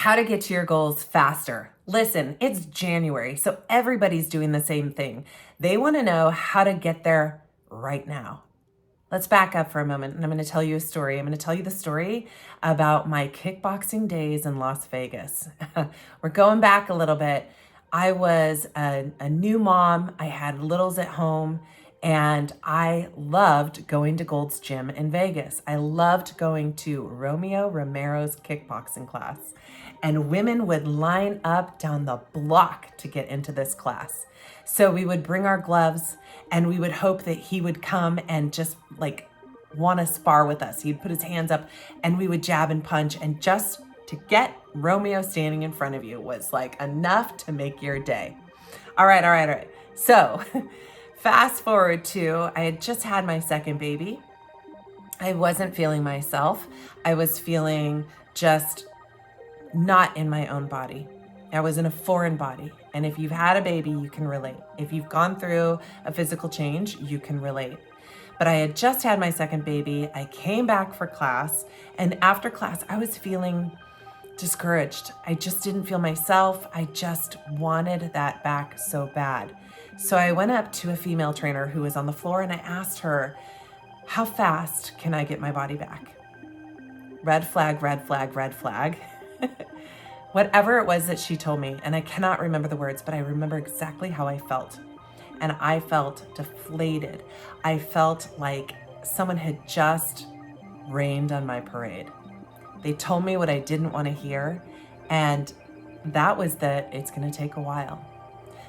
How to get to your goals faster. Listen, it's January, so everybody's doing the same thing. They want to know how to get there right now. Let's back up for a moment and I'm going to tell you a story. I'm going to tell you the story about my kickboxing days in Las Vegas. We're going back a little bit. I was a new mom. I had littles at home and I loved going to Gold's Gym in Vegas. I loved going to Romeo Romero's kickboxing class. And women would line up down the block to get into this class. So we would bring our gloves and we would hope that he would come and just want to spar with us. He'd put his hands up and we would jab and punch, and just to get Romeo standing in front of you was enough to make your day. All right. So fast forward to, I had just had my second baby. I wasn't feeling myself. I was feeling just not in my own body. I was in a foreign body. And if you've had a baby, you can relate. If you've gone through a physical change, you can relate. But I had just had my second baby. I came back for class. And after class, I was feeling discouraged. I just didn't feel myself. I just wanted that back so bad. So I went up to a female trainer who was on the floor and I asked her, how fast can I get my body back? Red flag, red flag, red flag. Whatever it was that she told me, and I cannot remember the words, but I remember exactly how I felt. And I felt deflated. I felt like someone had just rained on my parade. They told me what I didn't want to hear, and that was that it's going to take a while.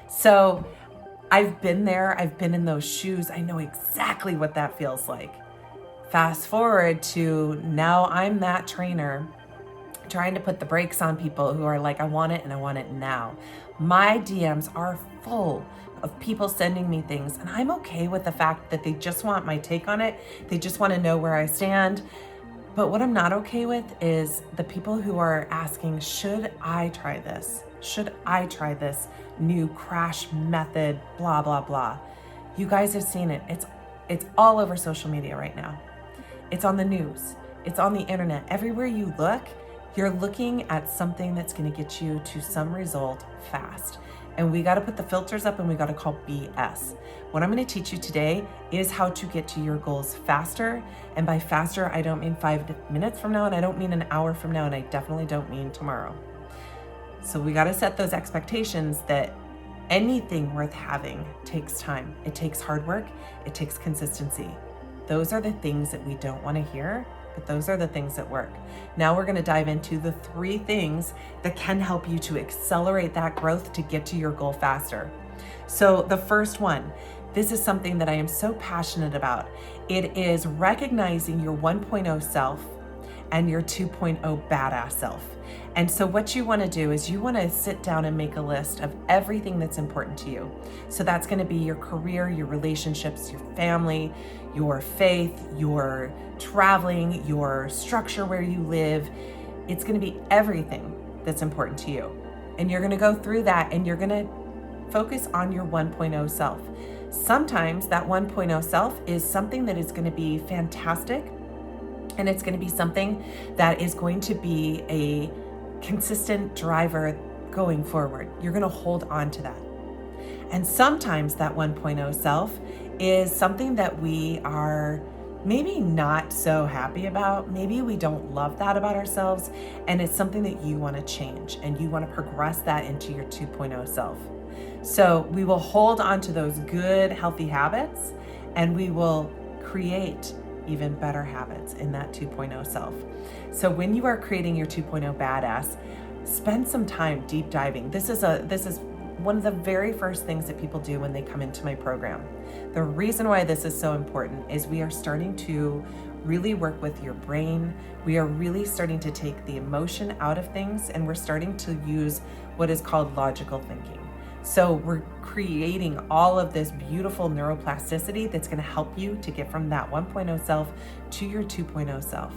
So I've been there. I've been in those shoes. I know exactly what that feels like. Fast forward to now, I'm that trainer trying to put the brakes on people who are like, I want it and I want it now. My DMs are full of people sending me things, and I'm okay with the fact that they just want my take on it. They just want to know where I stand. But what I'm not okay with is the people who are asking, should I try this? Should I try this new crash method, blah, blah, blah. You guys have seen it. It's all over social media right now. It's on the news. It's on the internet. Everywhere you look, you're looking at something that's going to get you to some result fast. And we got to put the filters up and we got to call BS. What I'm going to teach you today is how to get to your goals faster. And by faster, I don't mean 5 minutes from now, and I don't mean an hour from now, and I definitely don't mean tomorrow. So we got to set those expectations that anything worth having takes time. It takes hard work. It takes consistency. Those are the things that we don't want to hear, but those are the things that work. Now we're going to dive into the 3 things that can help you to accelerate that growth to get to your goal faster. So the first one, this is something that I am so passionate about. It is recognizing your 1.0 self and your 2.0 badass self. And so what you want to do is you want to sit down and make a list of everything that's important to you. So that's going to be your career, your relationships, your family, your faith, your traveling, your structure where you live. It's going to be everything that's important to you. And you're going to go through that and you're going to focus on your 1.0 self. Sometimes that 1.0 self is something that is going to be fantastic, and it's going to be something that is going to be a consistent driver going forward. You're going to hold on to that. And sometimes that 1.0 self is something that we are maybe not so happy about. Maybe we don't love that about ourselves, and it's something that you want to change and you want to progress that into your 2.0 self. So we will hold on to those good, healthy habits, and we will create even better habits in that 2.0 self. So when you are creating your 2.0 badass, spend some time deep diving. This is one of the very first things that people do when they come into my program. The reason why this is so important is we are starting to really work with your brain. We are really starting to take the emotion out of things, and we're starting to use what is called logical thinking. So we're creating all of this beautiful neuroplasticity that's going to help you to get from that 1.0 self to your 2.0 self.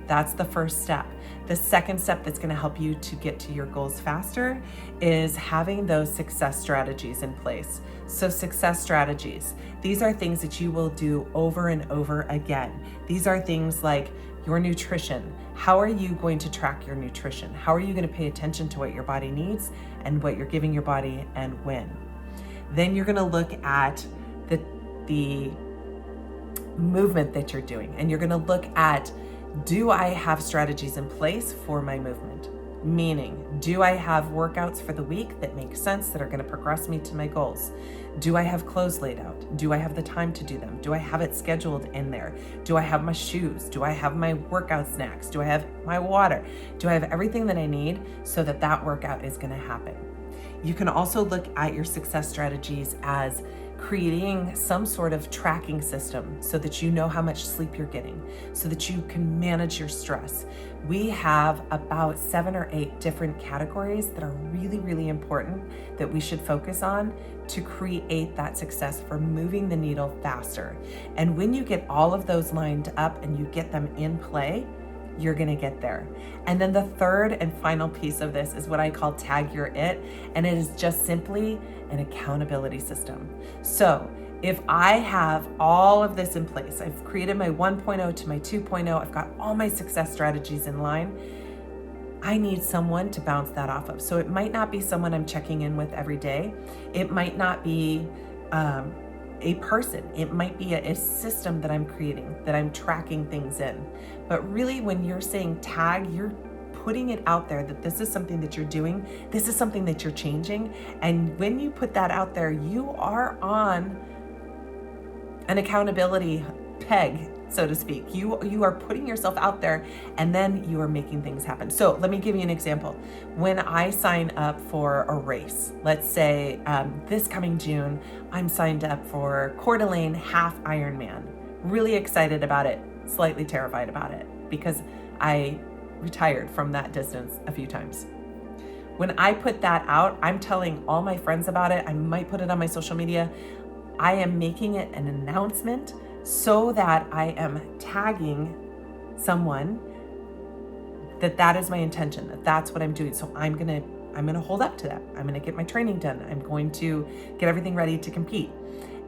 That's the first step. The second step that's going to help you to get to your goals faster is having those success strategies in place. So success strategies, these are things that you will do over and over again. These are things like Your nutrition. How are you going to track your nutrition? How are you going to pay attention to what your body needs and what you're giving your body and when? Then you're going to look at the movement that you're doing, and you're going to look at, do I have strategies in place for my movement? Meaning, do I have workouts for the week that make sense, that are going to progress me to my goals? Do I have clothes laid out? Do I have the time to do them? Do I have it scheduled in there? Do I have my shoes? Do I have my workout snacks? Do I have my water? Do I have everything that I need so that that workout is going to happen? You can also look at your success strategies as creating some sort of tracking system so that you know how much sleep you're getting, so that you can manage your stress. We have about 7 or 8 different categories that are really, really important that we should focus on to create that success for moving the needle faster. And when you get all of those lined up and you get them in play, you're gonna get there. And then the third and final piece of this is what I call Tag Your It, and it is just simply an accountability system. So if I have all of this in place, I've created my 1.0 to my 2.0, I've got all my success strategies in line, I need someone to bounce that off of. So it might not be someone I'm checking in with every day. It might not be a person. It might be a system that I'm creating, that I'm tracking things in. But really, when you're saying tag, you're putting it out there that this is something that you're doing, this is something that you're changing. And when you put that out there, you are on an accountability peg, so to speak. You are putting yourself out there, and then you are making things happen. So let me give you an example. When I sign up for a race, let's say this coming June, I'm signed up for Coeur d'Alene half Ironman. Really excited about it, slightly terrified about it, because I retired from that distance a few times. When I put that out, I'm telling all my friends about it. I might put it on my social media. I am making it an announcement so that I am tagging someone that is my intention, that's what I'm doing. So I'm gonna hold up to that. I'm gonna get my training done. I'm going to get everything ready to compete.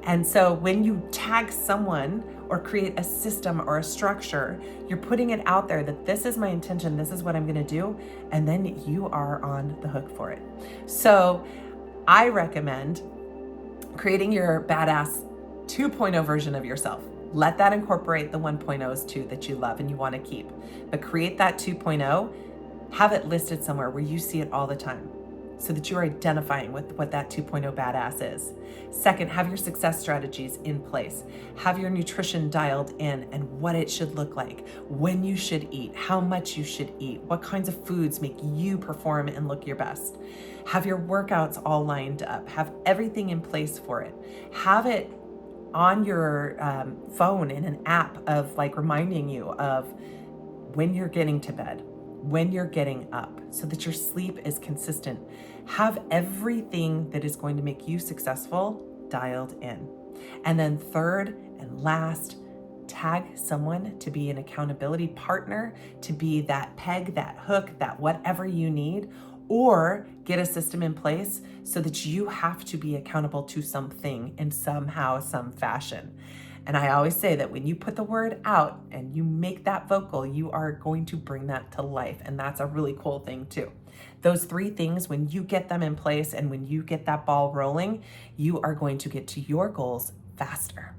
And so when you tag someone or create a system or a structure, you're putting it out there that this is my intention, this is what I'm gonna do, and then you are on the hook for it. So I recommend creating your badass 2.0 version of yourself. Let that incorporate the 1.0s too that you love and you want to keep. But create that 2.0, have it listed somewhere where you see it all the time so that you're identifying with what that 2.0 badass is. Second, have your success strategies in place. Have your nutrition dialed in and what it should look like, when you should eat, how much you should eat, what kinds of foods make you perform and look your best. Have your workouts all lined up. Have everything in place for it. Have it on your phone in an app of like reminding you of when you're getting to bed, when you're getting up, so that your sleep is consistent. Have everything that is going to make you successful dialed in. And then third and last, tag someone to be an accountability partner, to be that peg, that hook, that whatever you need, or get a system in place so that you have to be accountable to something in somehow, some fashion. And I always say that when you put the word out and you make that vocal, you are going to bring that to life. And that's a really cool thing too. Those 3 things, when you get them in place and when you get that ball rolling, you are going to get to your goals faster.